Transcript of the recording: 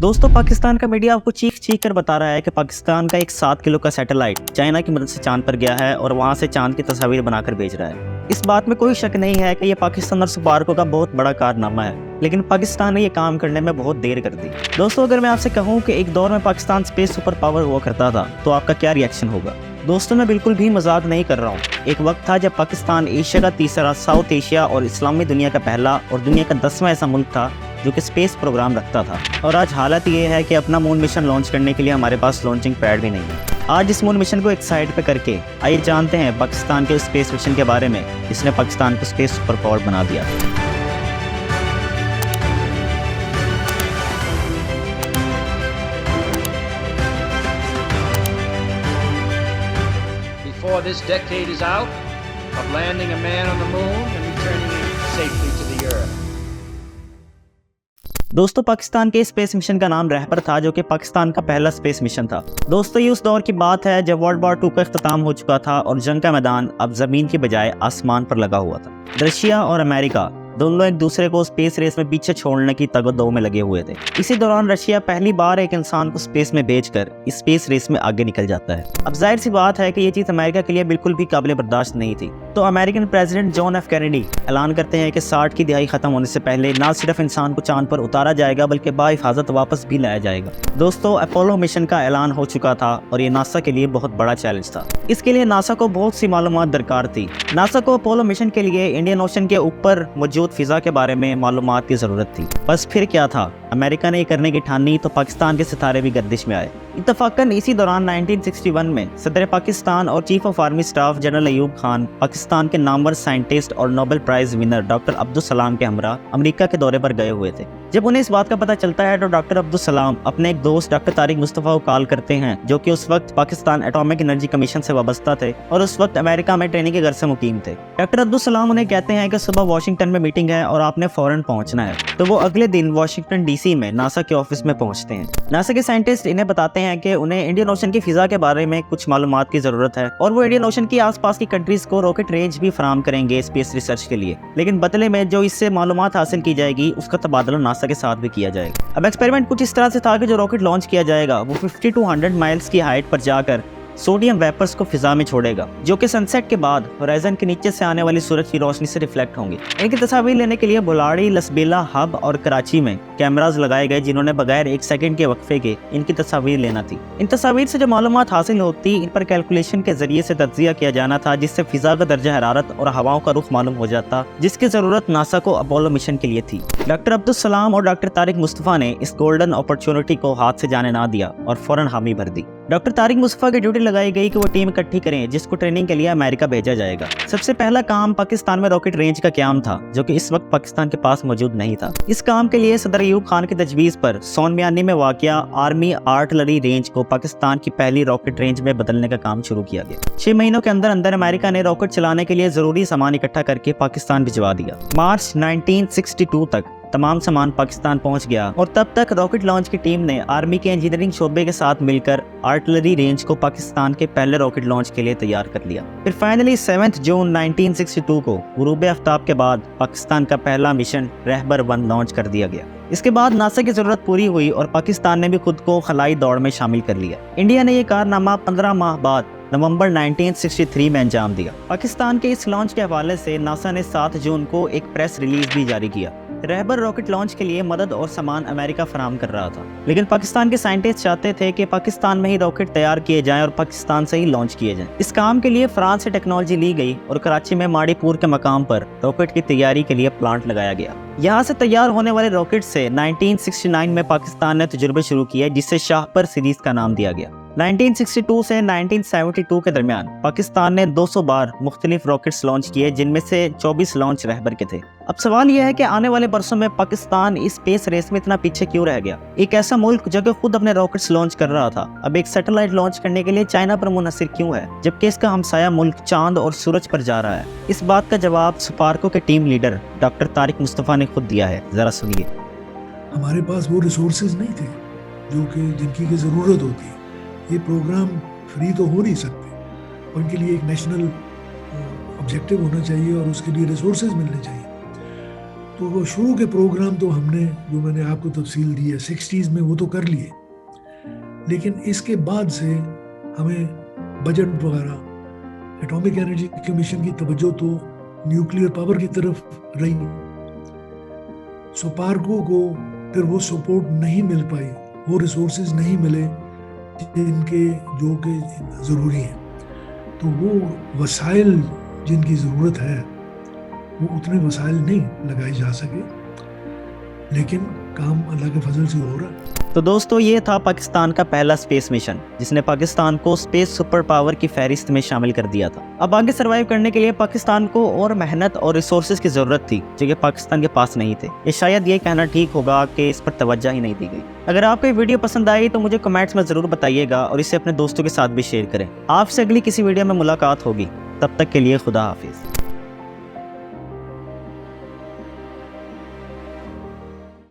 दोस्तों पाकिस्तान का मीडिया आपको चीख चीख कर बता रहा है कि पाकिस्तान का एक 7 किलो का सैटेलाइट चाइना की मदद से चांद पर गया है और वहां से चांद की तस्वीर बनाकर भेज रहा है। इस बात में कोई शक नहीं है कि यह पाकिस्तान और स्पार्को का बहुत बड़ा कारनामा है, लेकिन पाकिस्तान ने यह काम करने में बहुत देर कर दी। दोस्तों अगर मैं आपसे कहूँ कि एक दौर में पाकिस्तान स्पेस सुपर पावर हुआ करता था तो आपका क्या रिएक्शन होगा? दोस्तों मैं बिल्कुल भी मजाक नहीं कर रहा हूँ। एक वक्त था जब पाकिस्तान एशिया का तीसरा, साउथ एशिया और इस्लामी दुनिया का पहला और दुनिया का 10वां ऐसा मुल्क था जो कि स्पेस प्रोग्राम रखता था। और आज हालत ये है कि अपना मून मिशन लॉन्च करने के लिए हमारे पास लॉन्चिंग पैड भी नहीं है। आज इस मून मिशन को एक साइड पे करके आइए जानते हैं पाकिस्तान के स्पेस मिशन के बारे में जिसने पाकिस्तान को स्पेस सुपर पावर बना दिया। Before this decade is out, of landing a man on the moon and returning him safely to the earth. दोस्तों पाकिस्तान के स्पेस मिशन का नाम रहबर था, जो कि पाकिस्तान का पहला स्पेस मिशन था। दोस्तों ये उस दौर की बात है जब वर्ल्ड वॉर 2 का इख्तिताम हो चुका था और जंग का मैदान अब जमीन की बजाय आसमान पर लगा हुआ था। रशिया और अमेरिका दोनों एक दूसरे को स्पेस रेस में पीछे छोड़ने की तगदो में लगे हुए थे। इसी दौरान रशिया पहली बार एक इंसान को स्पेस में भेजकर स्पेस रेस में आगे निकल जाता है। अब जाहिर सी बात है कि ये चीज अमेरिका के लिए बिल्कुल भी काबिल बर्दाश्त नहीं थी। तो American president John F Kennedy ऐलान करते हैं कि 60 की दिहाई खत्म होने से पहले न सिर्फ इंसान को चांद पर उतारा जाएगा बल्कि बाहिफाजत वापस भी लाया जाएगा। दोस्तों अपोलो मिशन का ऐलान हो चुका था और ये नासा के लिए बहुत बड़ा चैलेंज था। इसके लिए नासा को बहुत सी मालूमात दरकार थी। नासा को अपोलो मिशन के लिए इंडियन ओशन के ऊपर मौजूद फिजा के बारे में मालूमात की जरूरत थी। बस फिर क्या था, अमेरिका ने ये करने की ठानी तो पाकिस्तान के सितारे भी गर्दिश में आए। इत्तफाकन इसी दौरान 1961 में सदर पाकिस्तान और chief of army staff general Ayub Khan Pakistan के नामवर साइंटिस्ट और Nobel prize winner doctor Abdul Salam के हमरा अमेरिका के दौरे पर गए हुए थे। जब उन्हें इस बात का पता चलता है तो डॉक्टर अब्दुल सलाम अपने एक दोस्त डॉक्टर तारिक मुस्तफा को कॉल करते हैं, जो कि उस वक्त पाकिस्तान एटॉमिक एनर्जी कमीशन से वाबस्ता थे और उस वक्त अमेरिका में ट्रेनिंग के घर से मुकीम थे। डॉक्टर अब्दुल सलाम उन्हें कहते हैं कि सुबह वाशिंगटन में मीटिंग है और आपने फौरन पहुंचना है। तो वो अगले दिन वाशिंगटन डीसी में नासा के ऑफिस में पहुंचते हैं। नासा के साइंटिस्ट इन्हें बताते हैं कि उन्हें इंडियन ओशन की फिजा के बारे में कुछ मालूमात की जरूरत है और वो इंडियन ओशन की आसपास की कंट्रीज को रॉकेट रेंज भी फराहम करेंगे स्पेस रिसर्च के लिए, लेकिन बदले में जो इससे मालूमात हासिल की जाएगी उसका तबादला नासा के साथ भी किया जाएगा। अब एक्सपेरिमेंट कुछ इस तरह से था कि जो रॉकेट लॉन्च किया जाएगा वो 50 to 100 माइल्स की हाइट पर जाकर सोडियम वेपर्स को फिजा में छोड़ेगा, जो कि सनसेट के बाद होराइजन के नीचे से आने वाली सूरज की रोशनी से रिफ्लेक्ट होंगे। इनकी तस्वीर लेने के लिए बुलाड़ी, लसबेला, हब और कराची में कैमरास लगाए गए जिन्होंने बगैर 1 सेकंड के वक्फे के इनकी तस्वीर लेना थी। इन तस्वीर से जो मालूमात हासिल होती इन पर कैलकुलेशन के जरिए से तज्जिया किया जाना था, जिससे फिजा का दर्जा हरारत और हवाओं का रुख मालूम हो जाता, जिसकी जरूरत नासा को अपोलो मिशन के लिए थी। डॉक्टर अब्दुल सलाम और डॉक्टर तारिक मुस्तफा ने इस गोल्डन अपॉर्चुनिटी को हाथ से जाने ना दिया और फौरन हामी भर दी। डॉक्टर तारिक मुस्तफा की ड्यूटी लगाई गई कि वो टीम इकट्ठी करें जिसको ट्रेनिंग के लिए अमेरिका भेजा जाएगा। सबसे पहला काम पाकिस्तान में रॉकेट रेंज का क्याम था, जो कि इस वक्त पाकिस्तान के पास मौजूद नहीं था। इस काम के लिए सदर अयूब खान की तजवीज़ पर सोन मियानी में वाक़िया आर्मी आर्टिलरी रेंज को पाकिस्तान की पहली रॉकेट रेंज में बदलने का काम शुरू किया गया। 6 महीनों के अंदर अंदर अमेरिका ने रॉकेट चलाने के लिए जरूरी सामान इकट्ठा करके पाकिस्तान भिजवा दिया। मार्च 1962 तक तमाम सामान पाकिस्तान पहुंच गया और तब तक रॉकेट लॉन्च की टीम ने आर्मी के इंजीनियरिंग शोबे के साथ मिलकर आर्टिलरी रेंज को पाकिस्तान के पहले रॉकेट लॉन्च के लिए तैयार कर लिया। फिर फाइनली 7 जून 1962 को गुरूब आफ्ताब के बाद पाकिस्तान का पहला मिशन रहबर 1 लॉन्च कर दिया गया। इसके बाद नासा की जरूरत पूरी हुई और पाकिस्तान ने भी खुद को खलाई दौड़ में शामिल कर लिया। इंडिया ने यह कारनामा 15 माह बाद नवंबर 1963 में अंजाम दिया। पाकिस्तान के इस लॉन्च के हवाले से नासा ने 7 जून को एक प्रेस रिलीज भी जारी किया। रहबर रॉकेट लॉन्च के लिए मदद और सामान अमेरिका फराहम कर रहा था, लेकिन पाकिस्तान के साइंटिस्ट चाहते थे कि पाकिस्तान में ही रॉकेट तैयार किए जाएं और पाकिस्तान से ही लॉन्च किए जाएं। इस काम के लिए फ्रांस से टेक्नोलॉजी ली गई और कराची में माड़ीपुर के मकाम पर रॉकेट की तैयारी के लिए प्लांट लगाया गया। यहाँ से तैयार होने वाले रॉकेट से 1969 में पाकिस्तान ने तजुर्बे शुरू किए, जिससे शाहपर सीरीज का नाम दिया गया। 1962 से 1972 के दरमियान पाकिस्तान ने 200 बार मुख्तलिफ रॉकेट्स लॉन्च किए, जिनमें से 24 लॉन्च रहबर के थे। अब सवाल यह है कि आने वाले बरसों में पाकिस्तान इस स्पेस रेस में इतना पीछे क्यों रह गया? एक ऐसा मुल्क जो कि खुद अपने रॉकेट्स लॉन्च कर रहा था, अब एक सैटेलाइट लॉन्च करने के लिए चाइना पर मुनहसर क्यों है, जबकि इसका हमसाया मुल्क चांद और सूरज पर जा रहा है? इस बात का जवाब स्पार्को के team leader doctor Tariq Mustafa ने खुद दिया है, जरा सुनिए। हमारे पास वो रिसोर्सेज नहीं थे जो कि जिनकी की ज़रूरत होती है। ये प्रोग्राम फ्री तो हो नहीं सकते, उनके लिए एक नेशनल ऑब्जेक्टिव होना चाहिए और उसके लिए रिसोर्सेज मिलने चाहिए। تو وہ شروع کے پروگرام تو ہم نے جو میں نے آپ کو تفصیل دی ہے 60s میں وہ تو کر لیے، لیکن اس کے بعد سے ہمیں بجٹ وغیرہ، ایٹامک انرجی کمیشن کی توجہ تو نیوکلیئر پاور کی طرف رہی، سپارکو کو پھر وہ سپورٹ نہیں مل پائی، وہ ریسورسز نہیں ملے جن کے جو کہ ضروری ہیں، تو وہ وسائل جن کی ضرورت ہے وہ اتنے وسائل نہیں لگائے جا سکے، لیکن کام اللہ کے فضل سے ہو رہا ہے۔ تو دوستو یہ تھا پاکستان کا پہلا اسپیس مشن جس نے پاکستان کو اسپیس سپر پاور کی فہرست میں شامل کر دیا تھا۔ اب آگے سروائیو کرنے کے لیے پاکستان کو اور محنت اور ریسورسز کی ضرورت تھی جو کہ پاکستان کے پاس نہیں تھے، یا شاید یہ کہنا ٹھیک ہوگا کہ اس پر توجہ ہی نہیں دی گئی۔ اگر آپ کو یہ ویڈیو پسند آئی تو مجھے کمنٹس میں ضرور بتائیے گا اور اسے اپنے دوستوں کے ساتھ بھی شیئر کریں۔ آپ سے اگلی کسی ویڈیو میں ملاقات ہوگی، تب تک کے لیے خدا حافظ۔